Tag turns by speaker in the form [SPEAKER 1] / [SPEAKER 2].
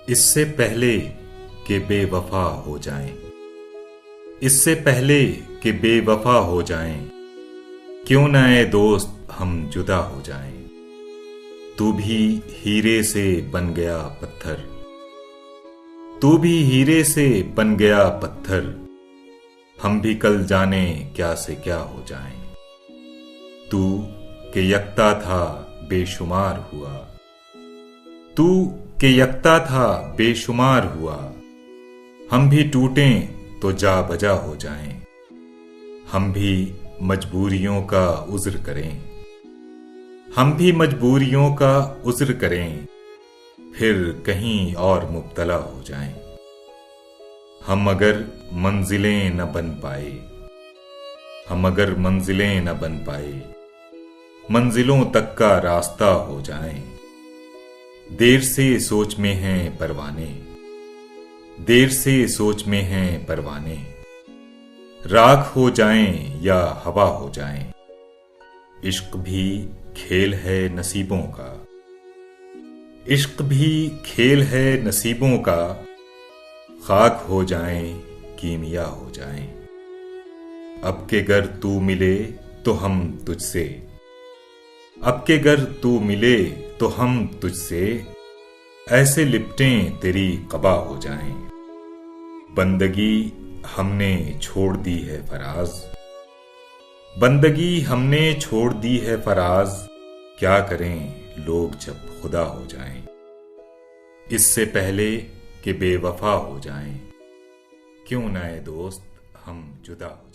[SPEAKER 1] इससे पहले कि बेवफा हो जाएं, इससे पहले कि बेवफा हो जाएं, क्यों ना ए दोस्त हम जुदा हो जाएं। तू भी हीरे से बन गया पत्थर, तू भी हीरे से बन गया पत्थर, हम भी कल जाने क्या से क्या हो जाएं। तू के यकता था बेशुमार हुआ, तू के यकता था बेशुमार हुआ, हम भी टूटें तो जा बजा हो जाएं। हम भी मजबूरियों का उज़्र करें, हम भी मजबूरियों का उज़्र करें, फिर कहीं और मुब्तला हो जाएं। हम अगर मंजिलें न बन पाए, हम अगर मंजिलें न बन पाए, मंजिलों तक का रास्ता हो जाएं। देर से सोच में हैं परवाने, देर से सोच में हैं परवाने, राख हो जाएं या हवा हो जाएं। इश्क भी खेल है नसीबों का, इश्क भी खेल है नसीबों का, खाक हो जाएं कीमिया हो जाएं। अब के गर तू मिले तो हम तुझसे, अब के गर तू मिले तो हम तुझसे, ऐसे लिपटें तेरी क़बा हो जाएं। बंदगी हमने छोड़ दी है फराज, बंदगी हमने छोड़ दी है फराज, क्या करें लोग जब खुदा हो जाएं। इससे पहले कि बेवफा हो जाएं, क्यों ना ए दोस्त हम जुदा हो जाएं।